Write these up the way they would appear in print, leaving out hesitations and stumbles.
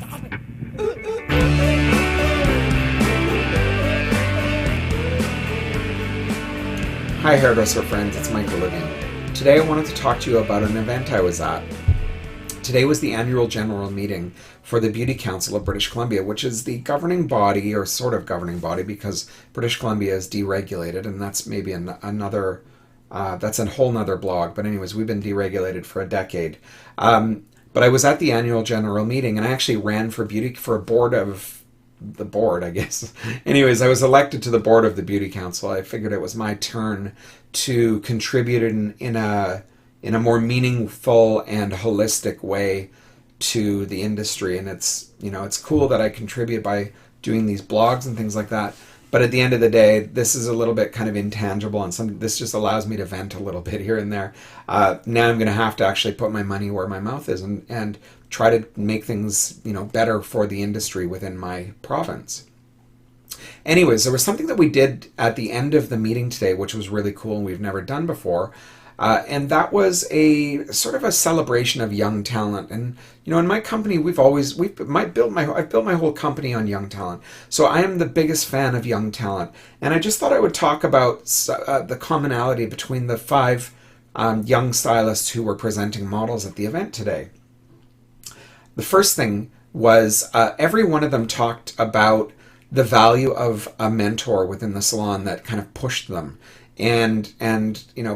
Hi hairdresser friends, it's Michael Levine. Today I wanted to talk to you about an event I was at. Today was the annual general meeting for the Beauty Council of British Columbia, which is the governing body, or sort of governing body, because British Columbia is deregulated, and that's maybe another, that's a whole nother blog. But anyways, we've been deregulated for a decade. But I was at the annual general meeting, and I actually ran for a board of the board, I guess. Anyways, I was elected to the board of the Beauty Council. I figured it was my turn to contribute in a more meaningful and holistic way to the industry. And it's cool that I contribute by doing these blogs and things like that. But at the end of the day, this is a little bit kind of intangible, and this just allows me to vent a little bit here and there. Now I'm going to have to actually put my money where my mouth is and try to make things, better for the industry within my province. Anyways, there was something that we did at the end of the meeting today, which was really cool and we've never done before. And that was a sort of a celebration of young talent. And in my company, I've built my whole company on young talent. So I am the biggest fan of young talent. And I just thought I would talk about the commonality between the 5 young stylists who were presenting models at the event today. The first thing was every one of them talked about the value of a mentor within the salon that kind of pushed them and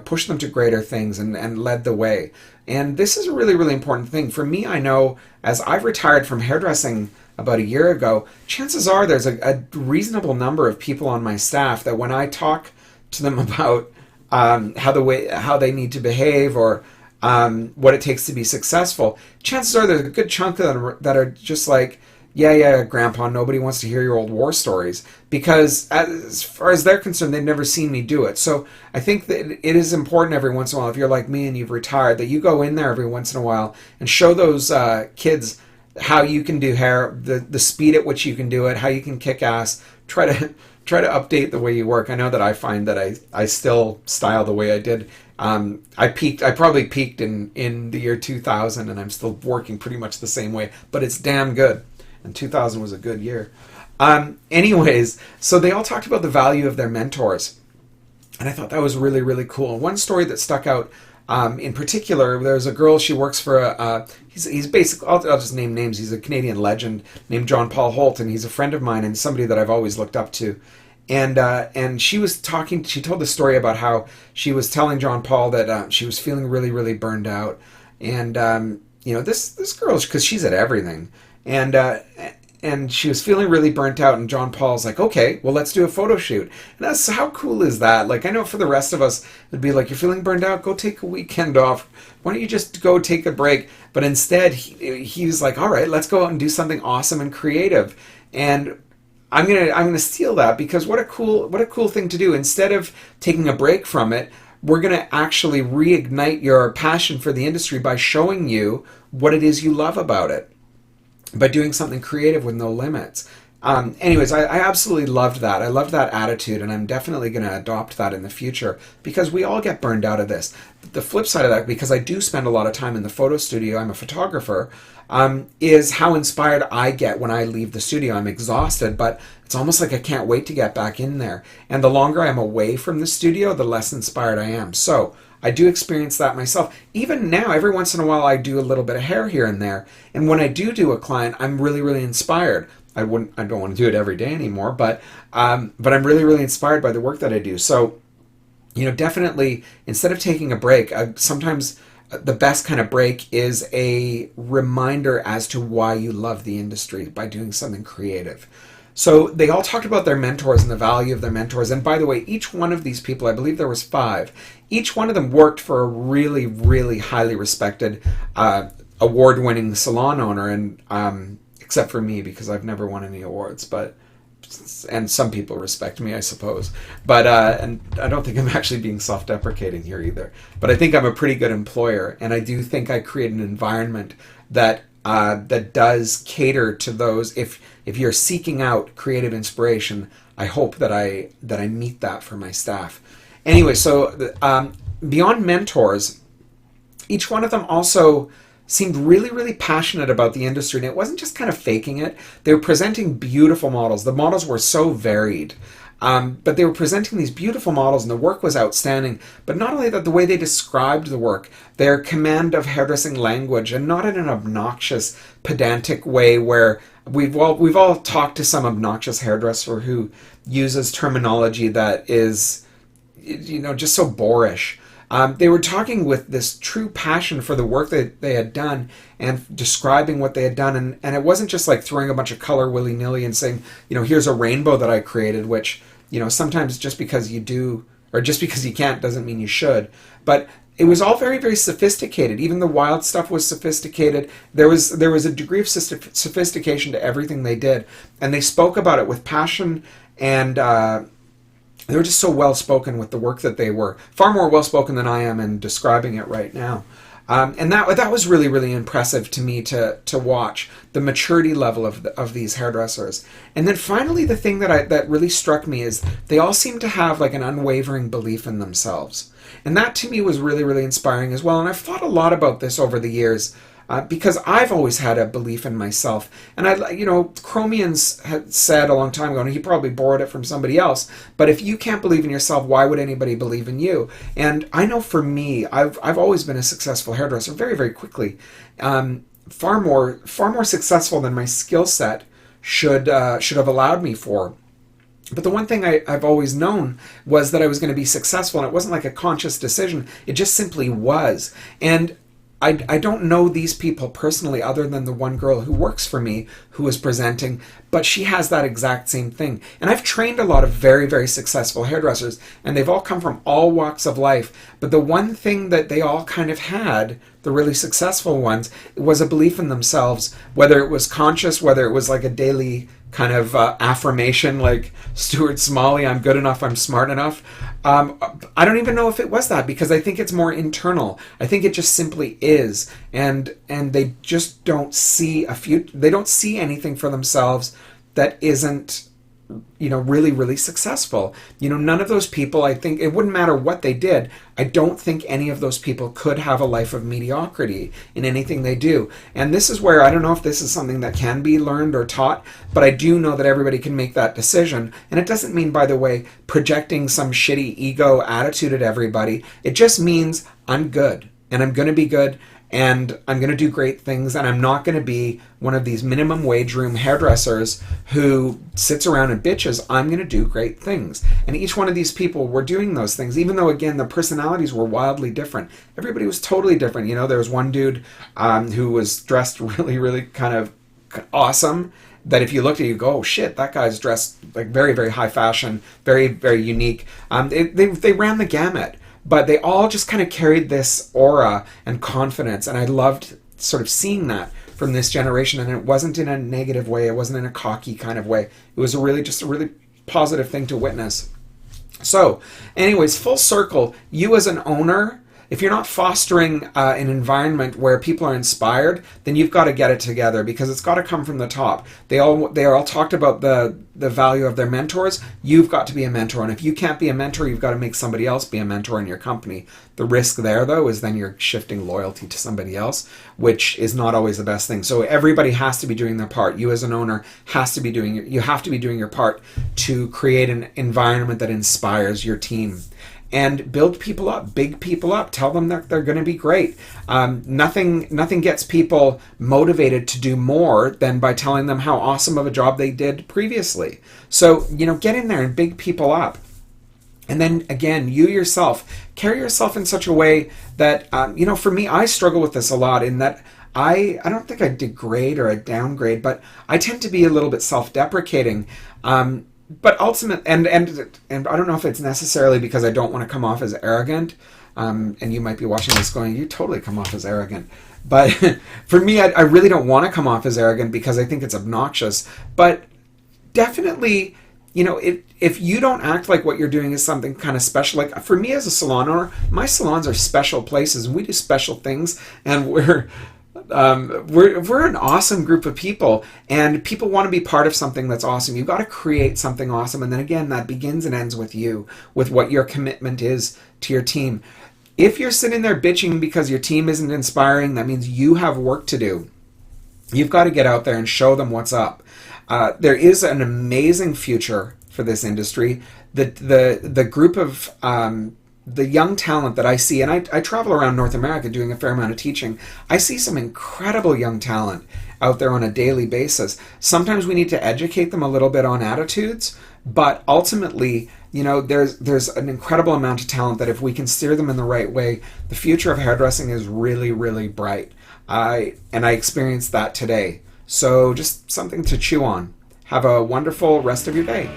pushed them to greater things and led the way. And this is a really, really important thing. For me, I know as I've retired from hairdressing about a year ago, chances are there's a reasonable number of people on my staff that when I talk to them about how they need to behave or what it takes to be successful, chances are there's a good chunk of them that are just like, yeah, Grandpa, nobody wants to hear your old war stories, because as far as they're concerned, they've never seen me do it. So I think that it is important every once in a while, if you're like me and you've retired, that you go in there every once in a while and show those kids how you can do hair, the speed at which you can do it, how you can kick ass, try to update the way you work. I know that I find that I still style the way I did. I probably peaked in the year 2000, and I'm still working pretty much the same way, but it's damn good. And 2000 was a good year. Anyways, so they all talked about the value of their mentors. And I thought that was really, really cool. One story that stuck out in particular, there's a girl, she works for, he's basically, I'll just name names. He's a Canadian legend named John Paul Holt, and he's a friend of mine and somebody that I've always looked up to. And she told the story about how she was telling John Paul that she was feeling really, really burned out. And, this girl, because she's at everything. And she was feeling really burnt out, and John Paul's like, okay, well, let's do a photo shoot. And that's, how cool is that? Like, I know for the rest of us, it'd be like, you're feeling burned out, go take a weekend off. Why don't you just go take a break? But instead, he was like, all right, let's go out and do something awesome and creative. And I'm gonna steal that, because what a cool thing to do. Instead of taking a break from it, we're gonna actually reignite your passion for the industry by showing you what it is you love about it, by doing something creative with no limits. Anyways, I absolutely loved that. I loved that attitude, and I'm definitely going to adopt that in the future, because we all get burned out of this. The flip side of that, because I do spend a lot of time in the photo studio, I'm a photographer, is how inspired I get when I leave the studio. I'm exhausted, but it's almost like I can't wait to get back in there. And the longer I'm away from the studio, the less inspired I am. So I do experience that myself. Even now, every once in a while, I do a little bit of hair here and there. And when I do a client, I'm really, really inspired. I don't want to do it every day anymore, but I'm really, really inspired by the work that I do. So, definitely, instead of taking a break, sometimes the best kind of break is a reminder as to why you love the industry by doing something creative. So they all talked about their mentors and the value of their mentors. And by the way, each one of these people, I believe there was 5, each one of them worked for a really, really highly respected, award-winning salon owner. And except for me, because I've never won any awards, and some people respect me, I suppose. But and I don't think I'm actually being self-deprecating here either. But I think I'm a pretty good employer, and I do think I create an environment that does cater to those. If you're seeking out creative inspiration, I hope that I meet that for my staff. Anyway, so beyond mentors, each one of them also seemed really, really passionate about the industry, and it wasn't just kind of faking it. They were presenting beautiful models. The models were so varied. But they were presenting these beautiful models, and the work was outstanding. But not only that, the way they described the work, their command of hairdressing language, and not in an obnoxious, pedantic way where we've all talked to some obnoxious hairdresser who uses terminology that is, just so boorish. They were talking with this true passion for the work that they had done and describing what they had done. And it wasn't just like throwing a bunch of color willy-nilly and saying, here's a rainbow that I created, which, sometimes just because you do or just because you can't doesn't mean you should. But it was all very, very sophisticated. Even the wild stuff was sophisticated. There was a degree of sophistication to everything they did. And they spoke about it with passion, and they were just so well-spoken with the work that they were. Far more well-spoken than I am in describing it right now. And that was really, really impressive to me to watch the maturity level of these hairdressers. And then finally, the thing that really struck me is they all seemed to have like an unwavering belief in themselves. And that to me was really, really inspiring as well. And I've thought a lot about this over the years. Because I've always had a belief in myself. And Chromians had said a long time ago, and he probably borrowed it from somebody else, but if you can't believe in yourself, why would anybody believe in you? And I know for me, I've always been a successful hairdresser very, very quickly. Far more successful than my skill set should have allowed me for. But the one thing I've always known was that I was going to be successful, and it wasn't like a conscious decision. It just simply was. And I don't know these people personally other than the one girl who works for me who is presenting, but she has that exact same thing. And I've trained a lot of very, very successful hairdressers, and they've all come from all walks of life. But the one thing that they all kind of had, the really successful ones, was a belief in themselves, whether it was conscious, whether it was like a daily kind of affirmation like Stuart Smalley, I'm good enough, I'm smart enough. I don't even know if it was that, because I think it's more internal. I think it just simply is, and they just don't see they don't see anything for themselves that isn't really, really successful. None of those people, I think, it wouldn't matter what they did, I don't think any of those people could have a life of mediocrity in anything they do. And this is where I don't know if this is something that can be learned or taught, but I do know that everybody can make that decision. And it doesn't mean, by the way, projecting some shitty ego attitude at everybody. It just means I'm good, and I'm going to be good, and I'm going to do great things, and I'm not going to be one of these minimum wage room hairdressers who sits around and bitches. I'm going to do great things. And each one of these people were doing those things, even though, again, the personalities were wildly different. Everybody was totally different. There was one dude who was dressed really, really kind of awesome, that if you looked at it, you go, oh shit, that guy's dressed like very, very high fashion, very, very unique. They ran the gamut. But they all just kind of carried this aura and confidence, and I loved sort of seeing that from this generation. And it wasn't in a negative way, it wasn't in a cocky kind of way. It was just a really positive thing to witness. So, anyways, full circle, you as an owner, if you're not fostering an environment where people are inspired, then you've got to get it together, because it's got to come from the top. They all talked about the value of their mentors. You've got to be a mentor, and if you can't be a mentor, you've got to make somebody else be a mentor in your company. The risk there, though, is then you're shifting loyalty to somebody else, which is not always the best thing. So everybody has to be doing their part. You as an owner have to be doing your part to create an environment that inspires your team. And build people up, big people up. Tell them that they're going to be great. Nothing gets people motivated to do more than by telling them how awesome of a job they did previously. So, get in there and big people up. And then, again, you yourself, carry yourself in such a way that, for me, I struggle with this a lot in that I don't think I degrade or I downgrade, but I tend to be a little bit self-deprecating. But ultimately, and I don't know if it's necessarily because I don't want to come off as arrogant, and you might be watching this going, you totally come off as arrogant. But for me, I really don't want to come off as arrogant because I think it's obnoxious. But definitely, if you don't act like what you're doing is something kind of special, like for me as a salon owner, my salons are special places and we do special things, and we're an awesome group of people, and people want to be part of something that's awesome. You've got to create something awesome, and then again, that begins and ends with you, with what your commitment is to your team. If you're sitting there bitching because your team isn't inspiring, that means you have work to do. You've got to get out there and show them what's up. There is an amazing future for this industry. The group of the young talent that I see, and I travel around North America doing a fair amount of teaching, I see some incredible young talent out there on a daily basis. Sometimes we need to educate them a little bit on attitudes, but ultimately, there's an incredible amount of talent that if we can steer them in the right way, the future of hairdressing is really, really bright. I experienced that today. So just something to chew on. Have a wonderful rest of your day.